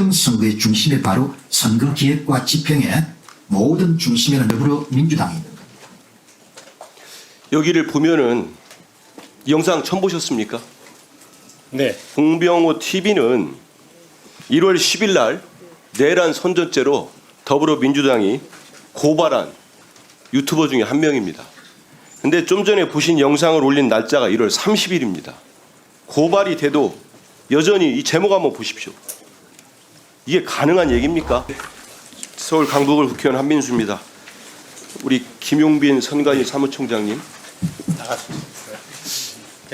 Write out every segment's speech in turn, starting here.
부정선거의 중심에 바로 선거기획과 집행의 모든 중심에는 더불어민주당이 있는 겁니다. 여기를 보면은 이 영상 처음 보셨습니까? 네. 공병호 TV는 1월 10일 날 내란 선전죄로 더불어민주당이 고발한 유튜버 중에 한 명입니다. 근데 좀 전에 보신 영상을 올린 날짜가 1월 30일입니다. 고발이 돼도 여전히 이 제목 한번 보십시오. 이게 가능한 얘기입니까? 서울 강북을 국회의원 한민수입니다. 우리 김용빈 선관위 사무총장님.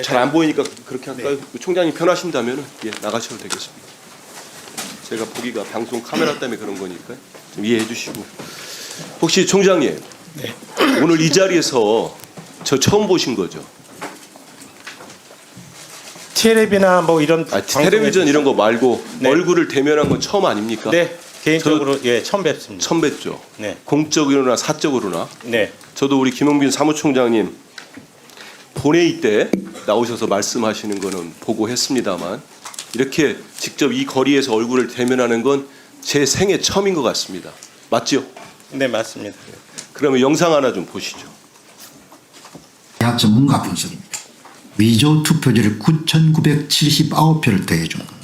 잘 안 보이니까 그렇게 할까요? 네. 총장님 편하신다면 예, 나가셔도 되겠습니다. 제가 보기가 방송 카메라 때문에 그런 거니까 좀 이해해 주시고. 혹시 총장님, 네. 오늘 이 자리에서 저 처음 보신 거죠? 텔레비나 뭐 이런 텔레비전 이런 거 말고 네. 얼굴을 대면한 건 처음 아닙니까? 네. 개인적으로 예, 처음 뵙습니다. 처음 뵀죠. 네. 공적으로나 사적으로나. 네. 저도 우리 김용빈 사무총장님 본회의 때 나오셔서 말씀하시는 거는 보고 했습니다만 이렇게 직접 이 거리에서 얼굴을 대면하는 건 제 생애 처음인 것 같습니다. 맞죠? 네, 맞습니다. 그러면 영상 하나 좀 보시죠. 대학 전문가 분석입니다. 위조 투표지를 9,979표를 더해준 겁니다.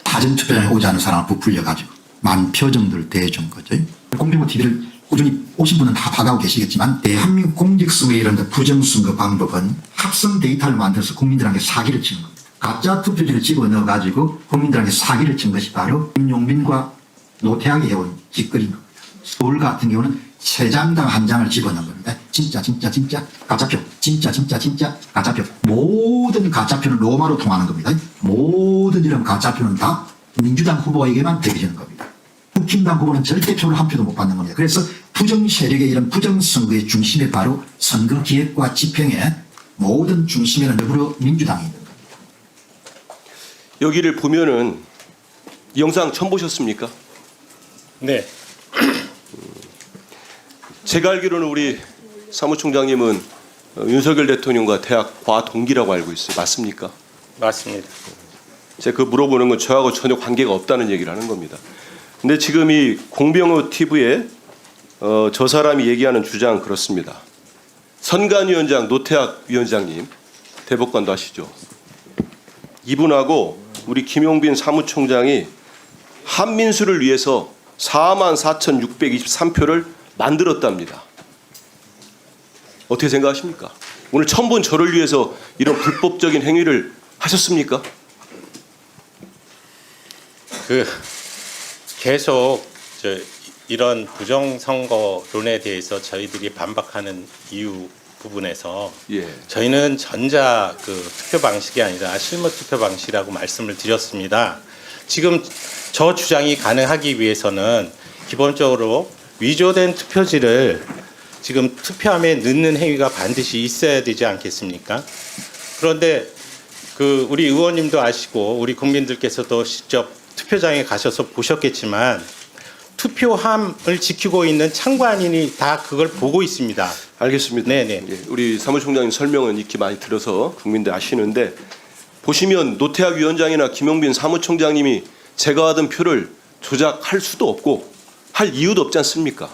사전투표장에 오지 않은 사람을 부풀려가지고 10,000표 정도를 더해준 거죠. 공병호 TV를 꾸준히 오신 분은 다 봐가고 계시겠지만 대한민국 공직선거에 이런 부정선거 방법은 합성 데이터를 만들어서 국민들에게 사기를 치는 겁니다. 가짜 투표지를 집어넣어가지고 국민들에게 사기를 친 것이 바로 김용민과 노태악이 해온 짓거리인 겁니다. 서울 같은 경우는 3장당 1장을 집어넣은 겁니다. 진짜 가짜표, 진짜 가짜표. 모든 가짜표는 로마로 통하는 겁니다. 모든 이런 가짜표는 다 민주당 후보에게만 되어지는 겁니다. 국힘당 후보는 절대 표를 한 표도 못 받는 겁니다. 그래서 부정 세력의 이런 부정 선거의 중심에 바로 선거 기획과 집행의 모든 중심에는 더불어민주당이 있는 겁니다. 여기를 보면은 이 영상 처음 보셨습니까? 네. 제가 알기로는 우리 사무총장님은 윤석열 대통령과 대학 과 동기라고 알고 있어요. 맞습니까? 맞습니다. 제가 그 물어보는 건 저하고 전혀 관계가 없다는 얘기를 하는 겁니다. 근데 지금 이 공병호 TV에 저 사람이 얘기하는 주장은 그렇습니다. 선관위원장 노태악 위원장님 대법관도 아시죠? 이분하고 우리 김용빈 사무총장이 한민수를 위해서 44,623표를 만들었답니다. 어떻게 생각하십니까? 오늘 처음 본 저를 위해서 이런 불법적인 행위를 하셨습니까? 계속 이런 부정선거론에 대해서 저희들이 반박하는 이유 부분에서 예. 저희는 전자 투표 방식이 아니라 실무 투표 방식이라고 말씀을 드렸습니다. 지금 저 주장이 가능하기 위해서는 기본적으로 위조된 투표지를 지금 투표함에 넣는 행위가 반드시 있어야 되지 않겠습니까? 그런데 우리 의원님도 아시고 우리 국민들께서도 직접 투표장에 가셔서 보셨겠지만 투표함을 지키고 있는 참관인이 다 그걸 보고 있습니다. 알겠습니다. 네네. 예, 우리 사무총장님 설명은 익히 많이 들어서 국민들 아시는데 보시면 노태악 위원장이나 김용빈 사무총장님이 제가 받은 표를 조작할 수도 없고 할 이유도 없지 않습니까?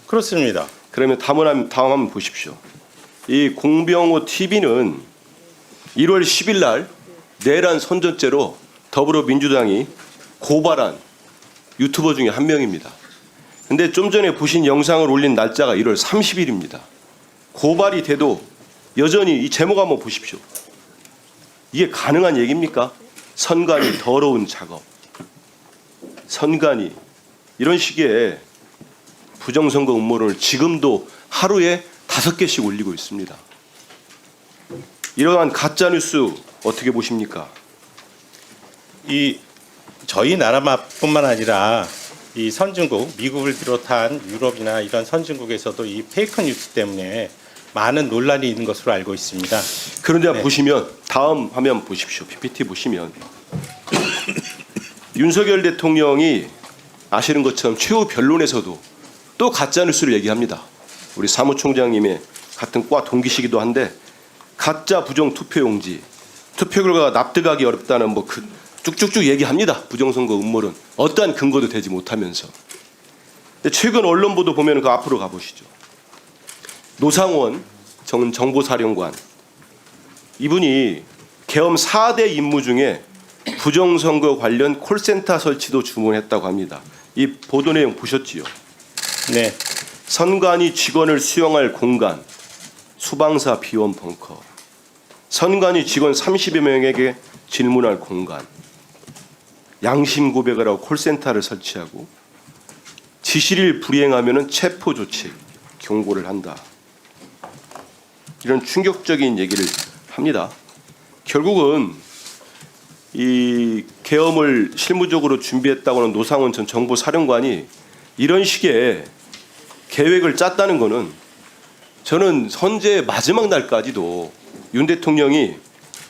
그렇습니다. 그러면 다음 한번 보십시오. 이 공병호 TV는 1월 10일 날 내란 선전죄로 더불어민주당이 고발한 유튜버 중에 한 명입니다. 근데 좀 전에 보신 영상을 올린 날짜가 1월 30일입니다. 고발이 돼도 여전히 이 제목 한번 보십시오. 이게 가능한 얘기입니까? 선관위 더러운 작업. 선관위 이런 식의 부정선거 음모론을 지금도 하루에 5개씩 올리고 있습니다. 이러한 가짜뉴스 어떻게 보십니까? 저희 나라뿐만 아니라 이 선진국, 미국을 비롯한 유럽이나 이런 선진국에서도 이 페이크 뉴스 때문에 많은 논란이 있는 것으로 알고 있습니다. 그런데 네. 보시면 다음 화면 보십시오. PPT 보시면 윤석열 대통령이 아시는 것처럼 최후 변론에서도 또 가짜뉴스를 얘기합니다. 우리 사무총장님의 같은 과 동기시기도 한데 가짜 부정 투표용지, 투표 결과가 납득하기 어렵다는 뭐 쭉쭉쭉 얘기합니다. 부정선거 음모론. 어떠한 근거도 되지 못하면서. 근데 최근 언론 보도 보면 그 앞으로 가보시죠. 노상원 전 정보사령관. 이분이 계엄 4대 임무 중에 부정선거 관련 콜센터 설치도 주문했다고 합니다. 이 보도 내용 보셨지요? 네. 선관위 직원을 수용할 공간, 수방사 비원 벙커, 선관위 직원 30여 명에게 질문할 공간, 양심 고백을 하고 콜센터를 설치하고 지시를 불이행하면 체포 조치, 경고를 한다. 이런 충격적인 얘기를 합니다. 결국은 이 계엄을 실무적으로 준비했다고 하는 노상원 전 정보사령관이 이런 식의 계획을 짰다는 것은 저는 선제 마지막 날까지도 윤 대통령이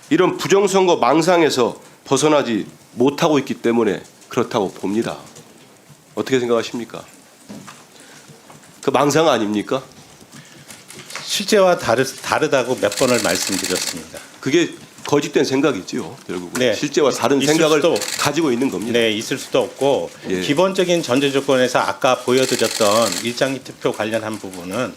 이런 부정선거 망상에서 벗어나지 못하고 있기 때문에 그렇다고 봅니다. 어떻게 생각하십니까? 그 망상 아닙니까? 실제와 다르다고 몇 번을 말씀드렸습니다. 그게 거짓된 생각이지요. 결국은 네. 실제와 다른 있을 생각을 수도 가지고 있는 겁니다. 네, 있을 수도 없고 예. 기본적인 전제 조건에서 아까 보여드렸던 일장기 투표 관련한 부분은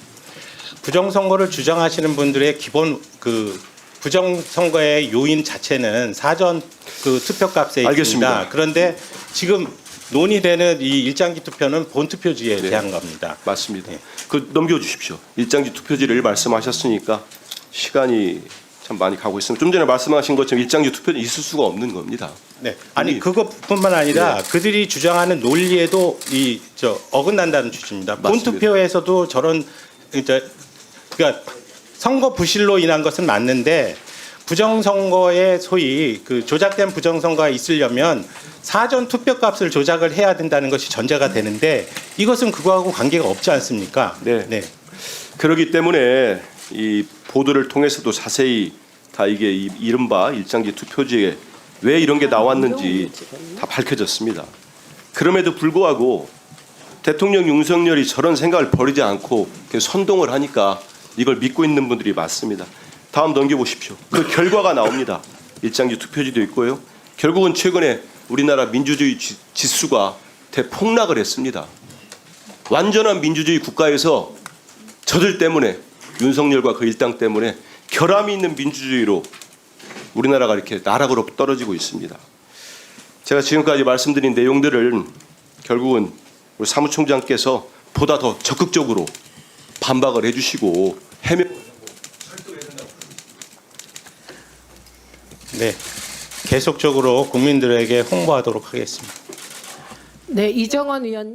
부정선거를 주장하시는 분들의 기본 그 부정선거의 요인 자체는 사전 그 투표값에 알겠습니다. 있습니다. 그런데 지금 논의되는 이 일장기 투표는 본투표지에 네. 대한 겁니다. 맞습니다. 예. 그 넘겨주십시오. 일장지 투표지를 말씀하셨으니까 시간이 참 많이 가고 있습니다. 좀 전에 말씀하신 것처럼 일장지 투표는 있을 수가 없는 겁니다. 네, 아니 아니, 그것뿐만 아니라 그들이 주장하는 논리에도 어긋난다는 취지입니다. 맞습니다. 본투표에서도 저런 그러니까 선거 부실로 인한 것은 맞는데 부정선거에 소위 그 조작된 부정선거가 있으려면 사전 투표값을 조작을 해야 된다는 것이 전제가 되는데 이것은 그거하고 관계가 없지 않습니까? 네. 네. 그렇기 때문에 이 보도를 통해서도 자세히 다 이게 이른바 일장지 투표지에 왜 이런 게 나왔는지 다 밝혀졌습니다. 그럼에도 불구하고 대통령 윤석열이 저런 생각을 버리지 않고 계속 선동을 하니까 이걸 믿고 있는 분들이 많습니다. 다음 넘겨보십시오. 그 결과가 나옵니다. 일장지 투표지도 있고요. 결국은 최근에 우리나라 민주주의 지수가 대폭락을 했습니다. 완전한 민주주의 국가에서 저들 때문에 윤석열과 그 일당 때문에 결함이 있는 민주주의로 우리나라가 이렇게 나락으로 떨어지고 있습니다. 제가 지금까지 말씀드린 내용들을 결국은 우리 사무총장께서 보다 더 적극적으로 반박을 해주시고 네. 계속적으로 국민들에게 홍보하도록 하겠습니다. 네, 이정원 의원님.